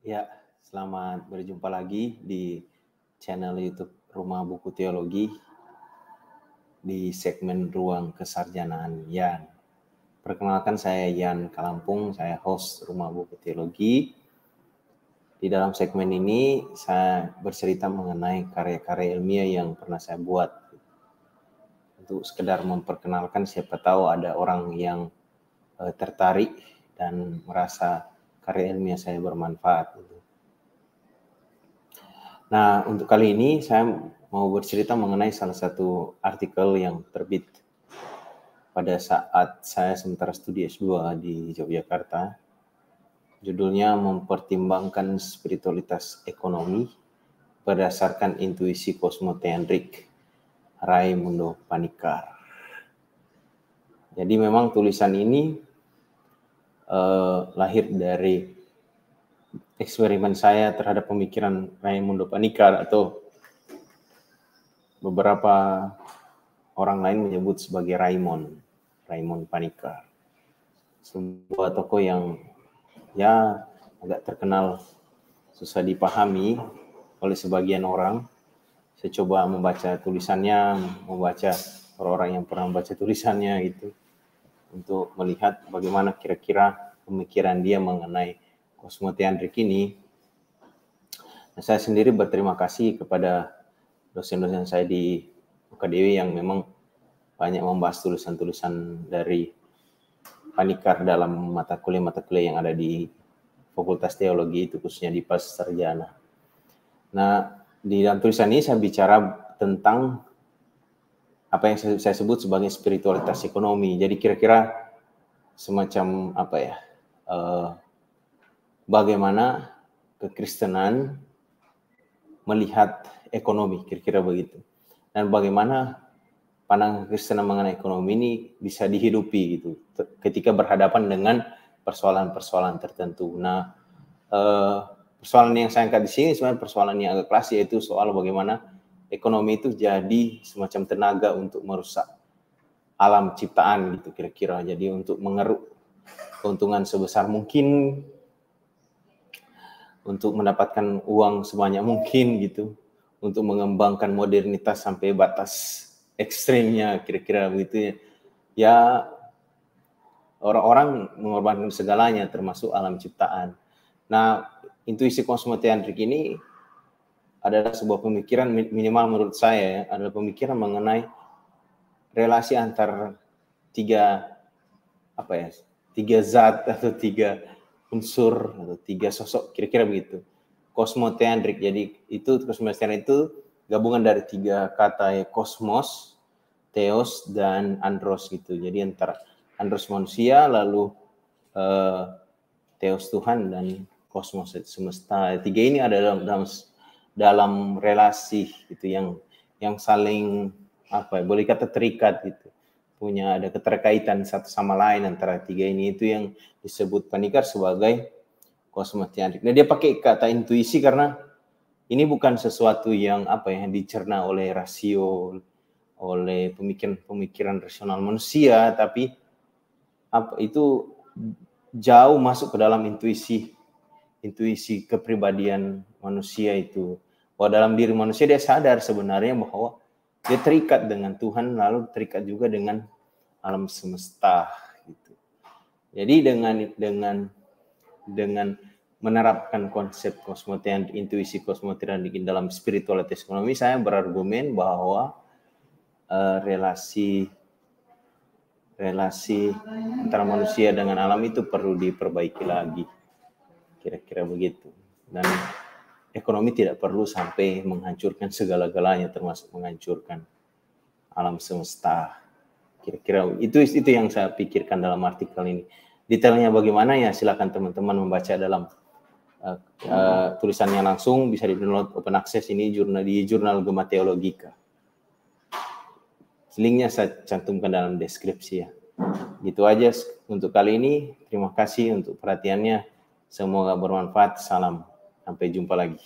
Ya, selamat berjumpa lagi di channel YouTube Rumah Buku Teologi di segmen Ruang Kesarjanaan Yan. Perkenalkan, saya Yan Kalampung, saya host Rumah Buku Teologi. Di dalam segmen ini saya bercerita mengenai karya-karya ilmiah yang pernah saya buat. Untuk sekedar memperkenalkan, siapa tahu ada orang yang tertarik dan merasa karya ilmiah saya bermanfaat. Nah, untuk kali ini saya mau bercerita mengenai salah satu artikel yang terbit pada saat saya sementara studi S2 di Yogyakarta. Judulnya Mempertimbangkan Spiritualitas Ekonomi Berdasarkan Intuisi Kosmoteandrik, Raimundo Panikkar. Jadi memang tulisan ini lahir dari eksperimen saya terhadap pemikiran Raimundo Panikkar, atau beberapa orang lain menyebut sebagai Raimond Panikkar. Sebuah tokoh yang ya agak terkenal, susah dipahami oleh sebagian orang. Saya coba membaca tulisannya, membaca orang-orang yang pernah membaca tulisannya itu, untuk melihat bagaimana kira-kira pemikiran dia mengenai kosmoteandrik ini. Nah, saya sendiri berterima kasih kepada dosen-dosen saya di UKDW yang memang banyak membahas tulisan-tulisan dari Panikkar dalam mata kuliah yang ada di Fakultas Teologi, itu khususnya di PAS Sarjana. Nah, di dalam tulisan ini saya bicara tentang apa yang saya sebut sebagai spiritualitas ekonomi. Jadi kira-kira semacam apa ya, bagaimana kekristenan melihat ekonomi, kira-kira begitu. Dan bagaimana pandangan Kristen mengenai ekonomi ini bisa dihidupi gitu ketika berhadapan dengan persoalan-persoalan tertentu. Nah, persoalan yang saya angkat di sini sebenarnya persoalan yang agak klasik, yaitu soal bagaimana ekonomi itu jadi semacam tenaga untuk merusak alam ciptaan gitu kira-kira. Jadi untuk mengeruk keuntungan sebesar mungkin, untuk mendapatkan uang sebanyak mungkin gitu, untuk mengembangkan modernitas sampai batas ekstrimnya, kira-kira begitu ya. Ya, orang-orang mengorbankan segalanya termasuk alam ciptaan. Nah, intuisi kosmoteandrik ini adalah sebuah pemikiran, minimal menurut saya, adalah pemikiran mengenai relasi antar tiga zat atau tiga unsur atau tiga sosok, kira-kira begitu. Kosmoteandrik. Jadi itu kosmoteandrik itu gabungan dari tiga kata, ya, kosmos, theos, dan andros gitu. Jadi antara andros manusia, lalu theos Tuhan, dan kosmos semesta. Tiga ini ada dalam relasi gitu yang saling boleh kata terikat gitu. Ada keterkaitan satu sama lain antara tiga ini. Itu yang disebut Panikkar sebagai kosmoteandrik. Nah, dia pakai kata intuisi karena ini bukan sesuatu yang dicerna oleh rasio, oleh pemikiran rasional manusia, tapi itu jauh masuk ke dalam intuisi kepribadian manusia itu. Bahwa dalam diri manusia dia sadar sebenarnya bahwa dia terikat dengan Tuhan, lalu terikat juga dengan alam semesta gitu. Jadi dengan menerapkan konsep kosmoteandrik, intuisi kosmoteandrik dalam spiritualitas ekonomi, saya berargumen bahwa relasi antara manusia dengan alam itu perlu diperbaiki lagi, kira-kira begitu. Dan ekonomi tidak perlu sampai menghancurkan segala-galanya, termasuk menghancurkan alam semesta. Kira-kira itu yang saya pikirkan dalam artikel ini. Detailnya bagaimana ya silakan teman-teman membaca dalam tulisannya langsung, bisa di-download open access ini di jurnal Gema Theologica. Linknya saya cantumkan dalam deskripsi ya. Gitu aja untuk kali ini. Terima kasih untuk perhatiannya. Semoga bermanfaat. Salam. Sampai jumpa lagi.